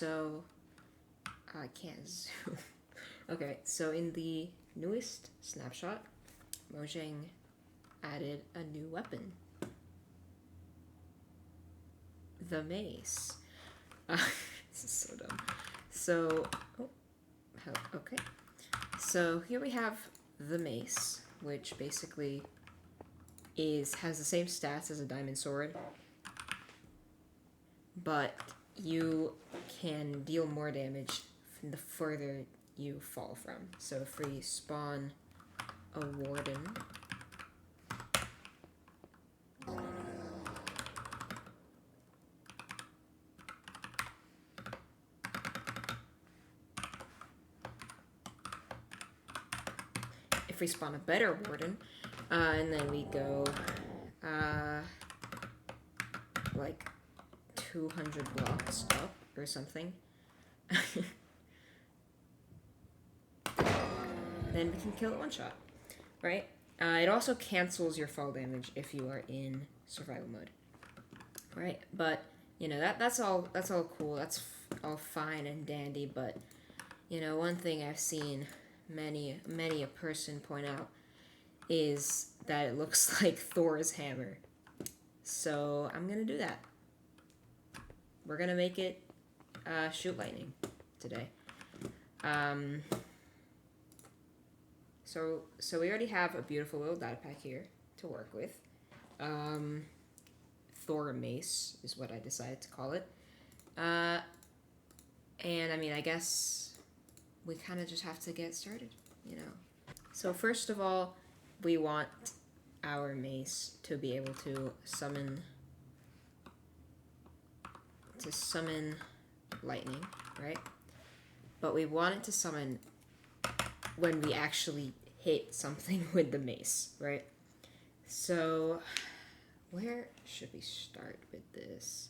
so I can't zoom. Okay, so in the newest snapshot, Mojang added a new weapon. The mace. This is so dumb. So, okay. So here we have the mace, which basically has the same stats as a diamond sword, but you can deal more damage the further you fall from. So if we spawn a warden, if we spawn a better warden, and then we go like 200 blocks up or something, then we can kill it one shot, right? It also cancels your fall damage if you are in survival mode, right? But you know that's all cool. That's all fine and dandy. But you know, one thing I've seen many a person point out is that it looks like Thor's hammer. So I'm gonna do that. We're gonna make it shoot lightning today. So we already have a beautiful little data pack here to work with. Thor mace is what I decided to call it. And I mean, I guess we kind of just have to get started, you know. So first of all, we want our mace to be able to summon lightning, right? But we want it to summon when we actually hit something with the mace, right? So where should we start with this?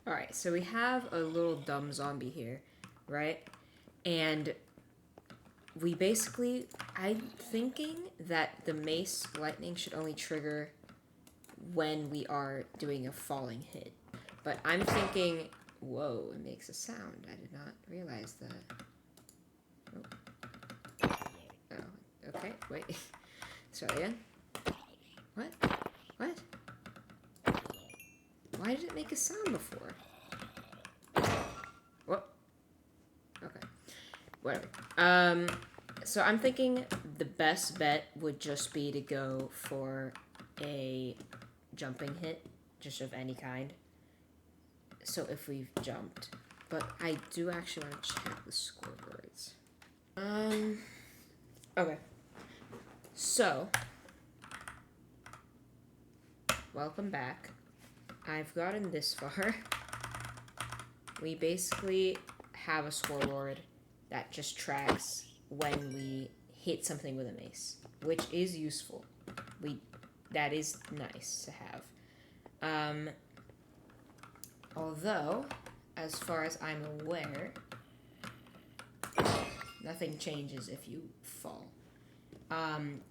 All right, so we have a little dumb zombie here, right? And we basically, I'm thinking that the mace lightning should only trigger when we are doing a falling hit. But I'm thinking, whoa, it makes a sound. I did not realize that. Oh, okay, wait. Start again. What? What? Why did it make a sound before? Whoop. Okay. Whatever. So I'm thinking the best bet would just be to go for a jumping hit, just of any kind. So if we've jumped. But I do actually want to check the scoreboards. Okay. So, welcome back. I've gotten this far. We basically have a scoreboard that just tracks when we hit something with a mace, which is useful. That is nice to have. Although, as far as I'm aware, nothing changes if you fall.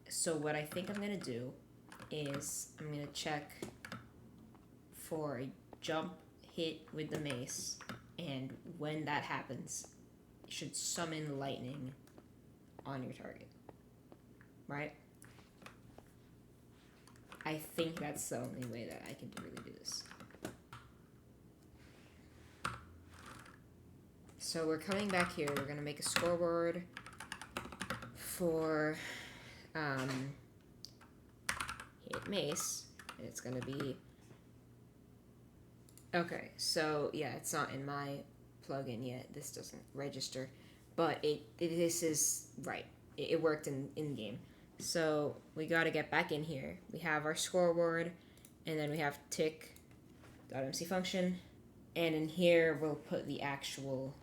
So what I think I'm gonna do is I'm gonna check for a jump hit with the mace, and when that happens, it should summon lightning on your target, right? I think that's the only way that I can really do this. So we're coming back here. We're gonna make a scoreboard for hitmace. And it's gonna be okay. So yeah, it's not in my plugin yet. This doesn't register, but this is right. It worked in game. So we gotta get back in here. We have our scoreboard, and then we have tick.mc function, and in here we'll put the actual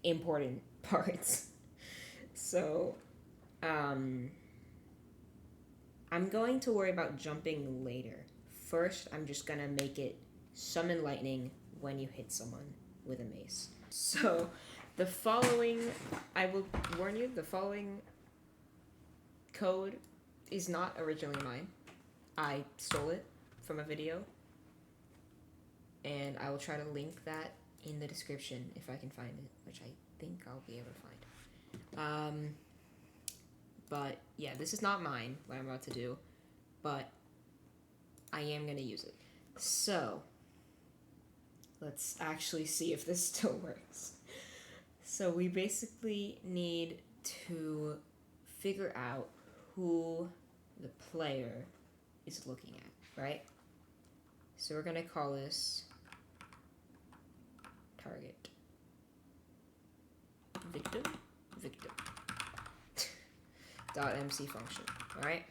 important parts. So I'm going to worry about jumping later. First, I'm just gonna make it summon lightning when you hit someone with a mace. So the following, I will warn you, the following code is not originally mine. I stole it from a video. and I will try to link that in the description if I can find it, which I think I'll be able to find. But yeah, this is not mine, what I'm about to do, but I am going to use it. So, let's actually see if this still works. So we basically need to figure out who the player is looking at, right? So we're going to call this target. Victim. .mc function, alright?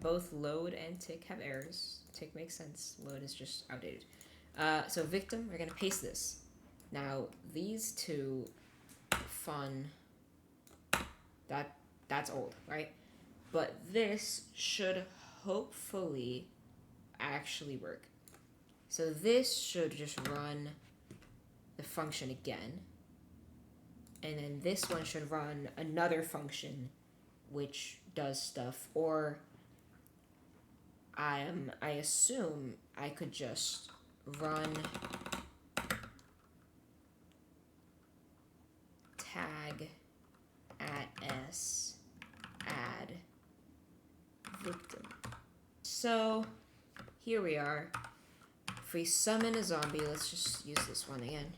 Both load and tick have errors. Tick makes sense. Load is just outdated. So victim, we're going to paste this. Now, these two, fun, that's old, right? But this should hopefully actually work. So this should just run the function again. And then this one should run another function which does stuff. Or I assume I could just run tag at s add victim. So here we are. If we summon a zombie, let's just use this one again.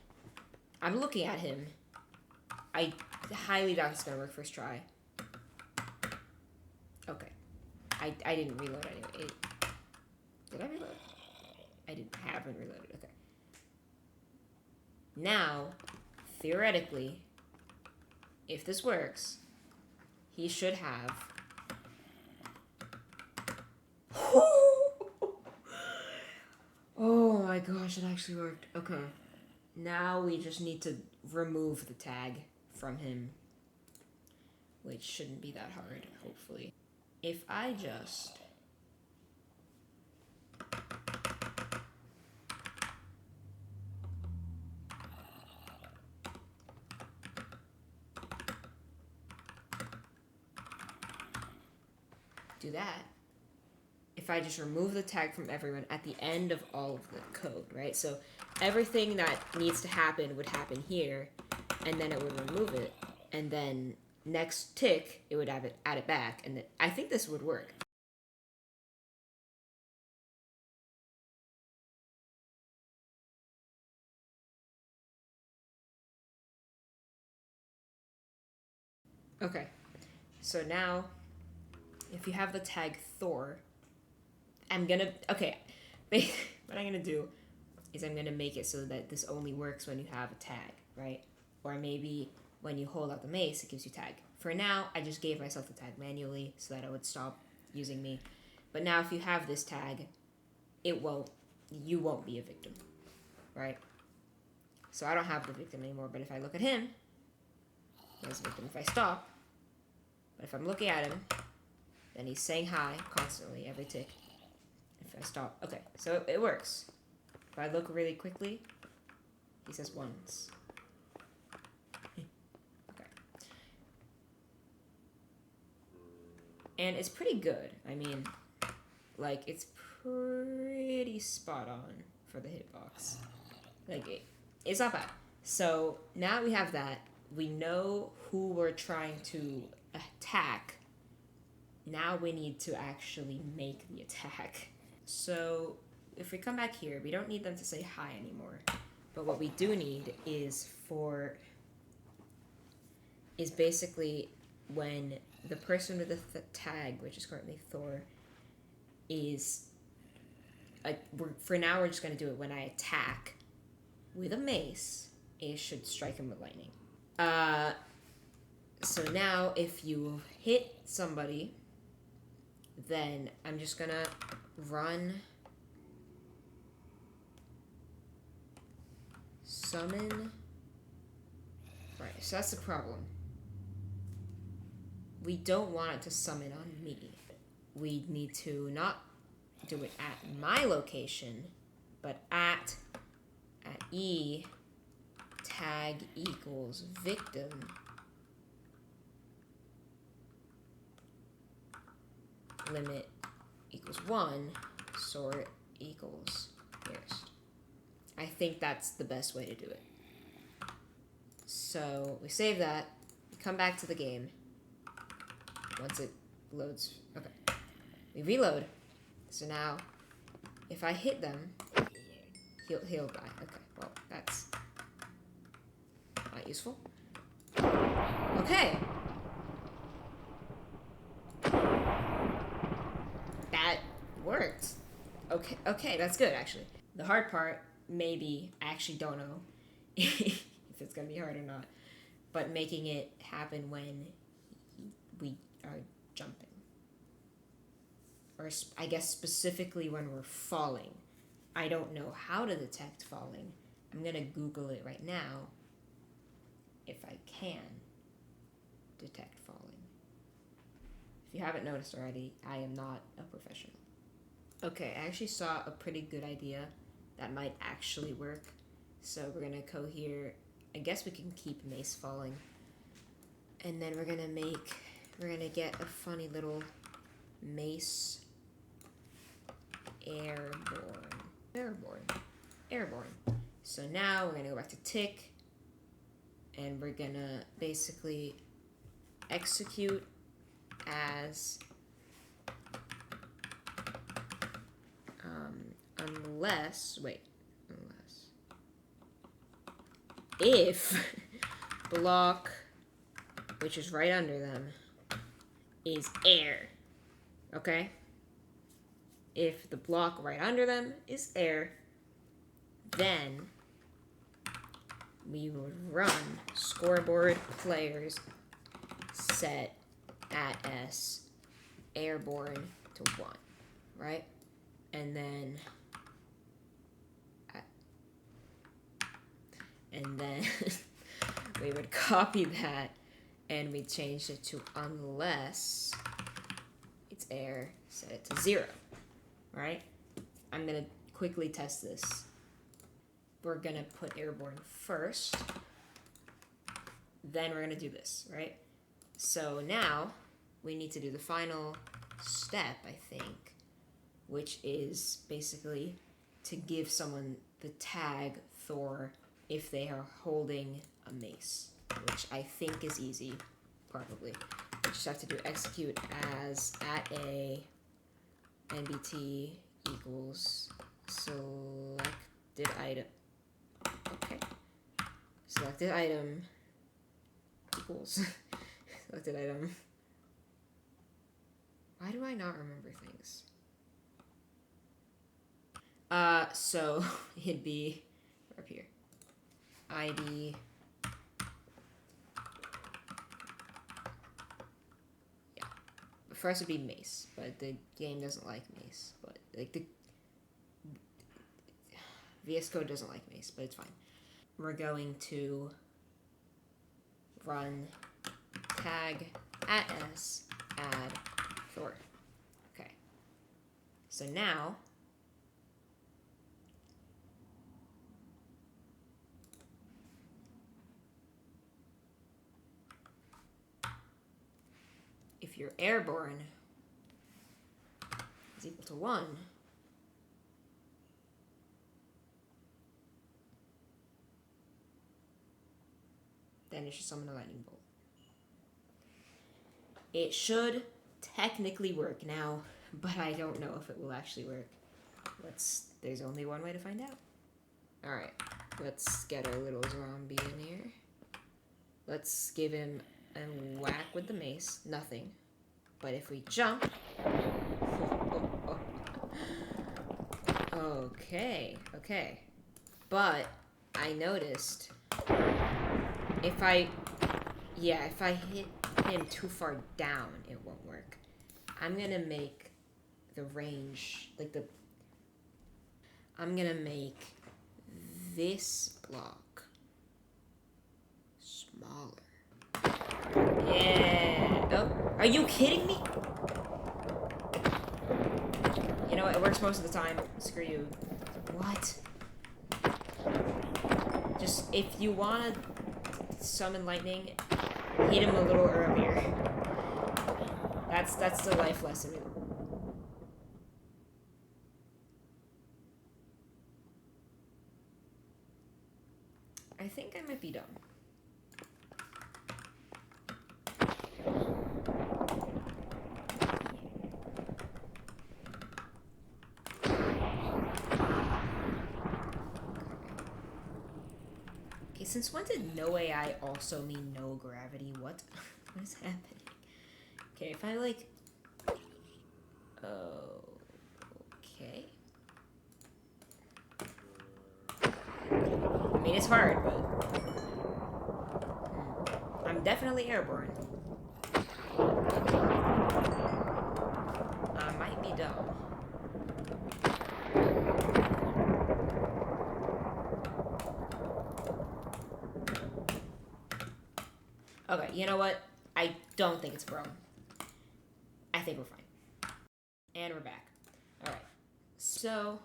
I'm looking at him. I highly doubt it's gonna work first try. Okay. I didn't reload anyway. Did I reload? Haven't reloaded. Okay. Now, theoretically, if this works, he should have. Oh my gosh, it actually worked. Okay. Now we just need to remove the tag from him, which shouldn't be that hard, hopefully. If I just do that, if I just remove the tag from everyone at the end of all of the code, right? So everything that needs to happen would happen here, and then it would remove it, and then next tick, it would add it back, and then I think this would work. Okay, so now, if you have the tag Thor, what I'm gonna do is I'm gonna make it so that this only works when you have a tag, right? Or maybe when you hold out the mace, it gives you tag. For now, I just gave myself the tag manually so that it would stop using me. But now if you have this tag, you won't be a victim, right? So I don't have the victim anymore, but if I look at him, he's a victim if I stop. But if I'm looking at him, then he's saying hi constantly, every tick. If I stop, okay, so it works. If I look really quickly, he says once. Okay. And it's pretty good. I mean, like, it's pretty spot on for the hitbox. Like, it's not bad. So now we have that. We know who we're trying to attack. Now we need to actually make the attack. So if we come back here, we don't need them to say hi anymore. But what we do need is basically when the person with the tag, which is currently Thor, is for now we're just gonna do it when I attack with a mace. It should strike him with lightning. So now if you hit somebody, then I'm just gonna run summon. Right, so that's the problem. We don't want it to summon on me. We need to not do it at my location, but at E tag equals victim limit equals 1 sort equals nearest. I think that's the best way to do it. So we save that, we come back to the game. Once it loads, okay. We reload. So now, if I hit them, he'll die. Okay, well, that's not useful. Okay. That worked. Okay, that's good, actually. The hard part, maybe, I actually don't know if it's gonna be hard or not, but making it happen when we are jumping. Or I guess specifically when we're falling. I don't know how to detect falling. I'm gonna Google it right now if I can detect falling. If you haven't noticed already, I am not a professional. Okay, I actually saw a pretty good idea that might actually work. So we're gonna go here. I guess we can keep Mace falling. And then we're gonna get a funny little Mace Airborne. So now we're gonna go back to tick, and we're gonna basically execute as unless if block, which is right under them, is air. Okay? If the block right under them is air, then we would run scoreboard players set at S airborne to 1, right? And then we would copy that and we change it to unless it's air, set it to 0, right? I'm gonna quickly test this. We're gonna put airborne first, then we're gonna do this, right? So now we need to do the final step, I think, which is basically to give someone the tag Thor if they are holding a mace, which I think is easy, probably. We just have to do execute as at a nbt equals selected item. Okay. Selected item equals selected item. Why do I not remember things? So it'd be up here. ID. Yeah. First would be mace, but the game doesn't like mace. But like the VS Code doesn't like mace, but it's fine. We're going to run tag at S add Thor. Okay. So now if you're airborne is equal to 1, then it should summon a lightning bolt. It should technically work now, but I don't know if it will actually work. There's only one way to find out. Alright, let's get our little zombie in here. Let's give him a whack with the mace. Nothing. But if we jump... Okay. But I noticed if I hit him too far down, it won't work. I'm gonna make the range, I'm gonna make this block smaller. Yeah. Oh, are you kidding me? You know what? It works most of the time. Screw you. What? Just, if you want to summon lightning, hit him a little earlier. That's the life lesson. I think I might be done. Okay, since when did no AI also mean no gravity? What? What is happening? Okay, if I like... Okay. I mean, it's hard, but... I'm definitely airborne. I might be dumb. Okay, you know what? I don't think it's a problem. I think we're fine. And we're back. Alright. So,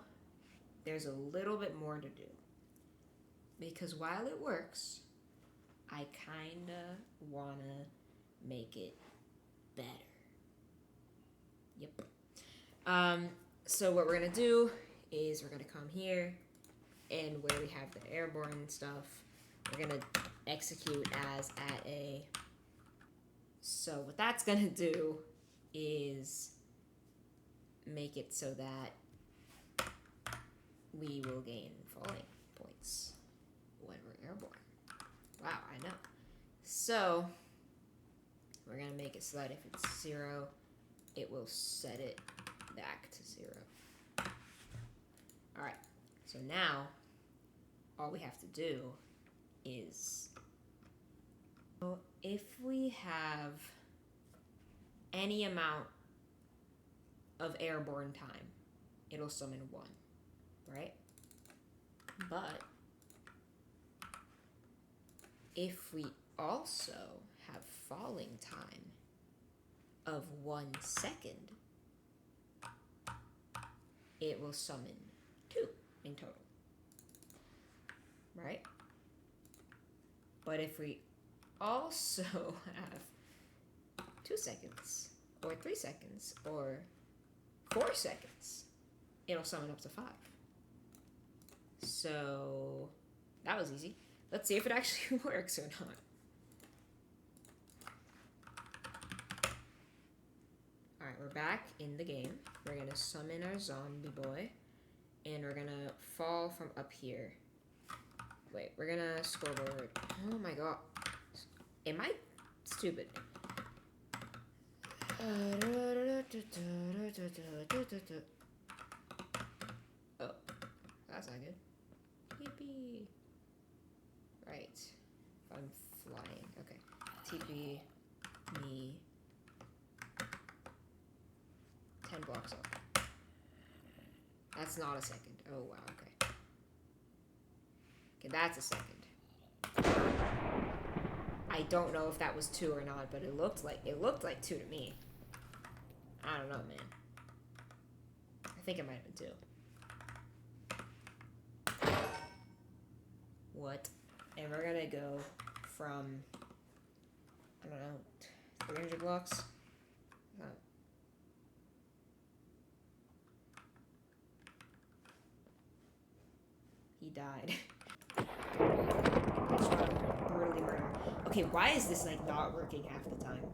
there's a little bit more to do. Because while it works, I kinda wanna make it better. Yep. So what we're gonna do is we're gonna come here, and where we have the airborne stuff, we're gonna execute as at a. So what that's gonna do is make it so that we will gain falling points when we're airborne. Wow, I know. So we're gonna make it so that if it's 0, it will set it back to 0. Alright, so now all we have to do is, so if we have any amount of airborne time, it'll summon 1, right? But if we also have falling time of 1 second, it will summon 2 in total, right? But if we also have 2 seconds, or 3 seconds, or 4 seconds, it'll summon up to 5. So that was easy. Let's see if it actually works or not. Alright, we're back in the game. We're gonna summon our zombie boy, and we're gonna fall from up here. Wait, we're gonna scoreboard. Oh my god. Am I stupid? Oh, that's not good. TP. Right. If I'm flying. Okay. TP me 10 blocks up. That's not a second. Oh wow, okay. Okay, that's a second. I don't know if that was 2 or not, but it looked like 2 to me. I don't know, man. I think it might have been 2. What? And we're gonna go from, I don't know, 300 blocks? He died. Brutally murdered. Okay, why is this like not working half the time?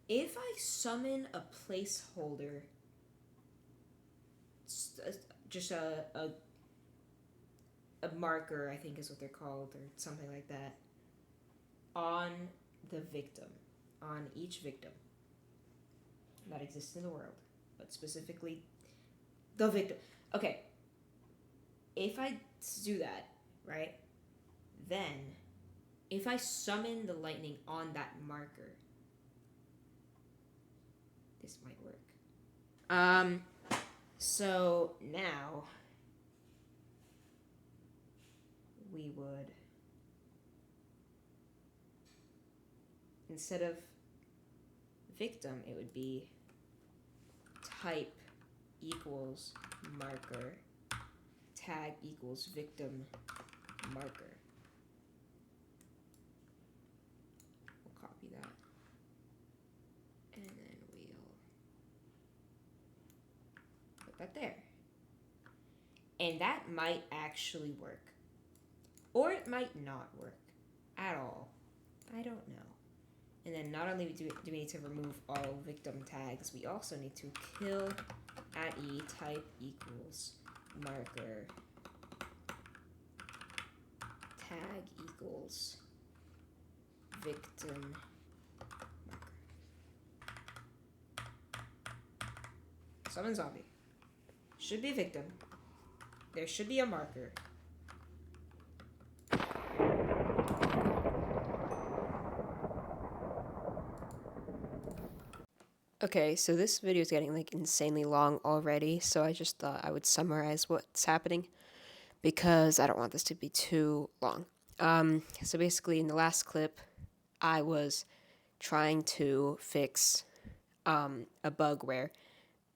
If I summon a placeholder, just a marker, I think is what they're called, or something like that, on the victim, on each victim that exists in the world, but specifically the victim. Okay, if I do that, right, then if I summon the lightning on that marker, this might work. So now we would, instead of victim, it would be type equals marker, tag equals victim marker. We'll copy that. And then we'll put that there. And that might actually work. Or it might not work at all. I don't know. And then not only do we need to remove all victim tags, we also need to kill at E type equals marker tag equals victim marker. Summon zombie. Should be victim. There should be a marker. Okay, so this video is getting like insanely long already, so I just thought I would summarize what's happening because I don't want this to be too long. So basically in the last clip, I was trying to fix a bug where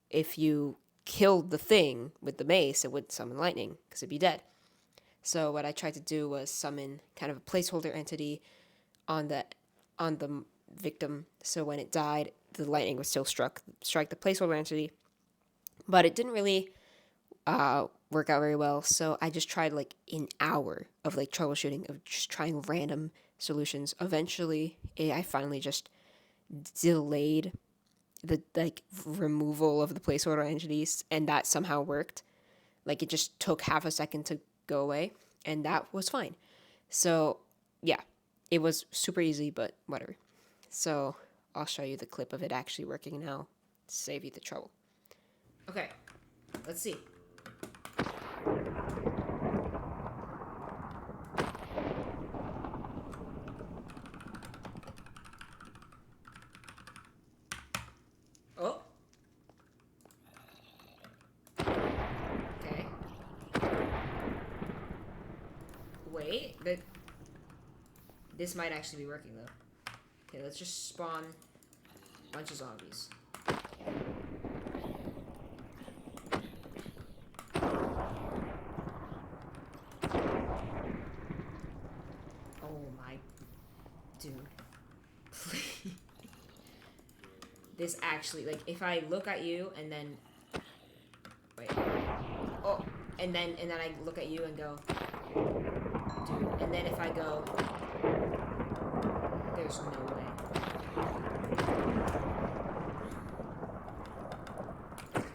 if you killed the thing with the mace, it would summon lightning because it'd be dead. So what I tried to do was summon kind of a placeholder entity on the victim, so when it died, the lightning would still strike the placeholder entity, but it didn't really work out very well. So I just tried like an hour of like troubleshooting, of just trying random solutions. Eventually, I finally just delayed the like removal of the placeholder entities, and that somehow worked. Like it just took half a second to go away, and that was fine. So yeah, it was super easy, but whatever. So I'll show you the clip of it actually working now to save you the trouble. Okay, let's see. Oh. Okay. Wait, but this might actually be working though. Okay, let's just spawn a bunch of zombies. Oh my dude. Please. This actually, like, if I look at you and then wait. Oh, and then I look at you and go, dude, and then if I go, there's no way.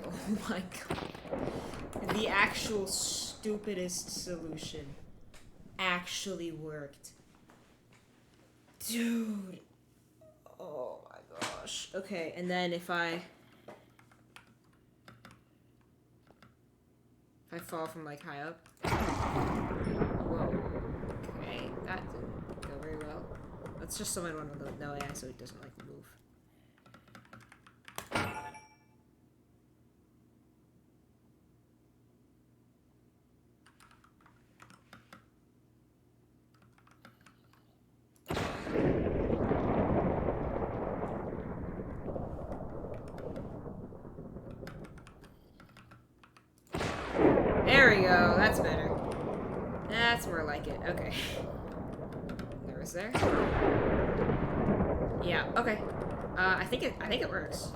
Oh my god. The actual stupidest solution actually worked. Dude. Oh my gosh. Okay, and then if I fall from like high up. Whoa. Okay, that didn't go very well. Let's just summon one with no AI so it doesn't like move. There we go. That's better. That's more like it. Okay. There was there. Yeah. Okay. I think it works.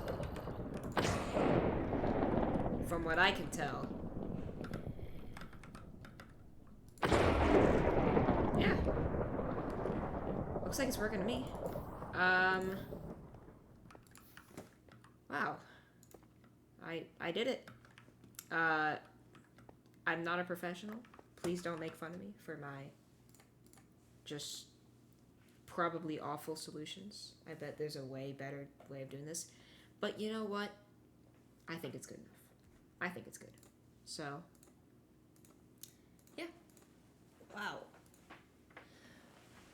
From what I can tell. Yeah. Looks like it's working to me. Wow. I did it. I'm not a professional. Please don't make fun of me for my just probably awful solutions. I bet there's a way better way of doing this. But you know what? I think it's good enough. I think it's good. So, yeah. Wow.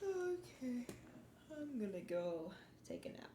Okay. I'm gonna go take a nap.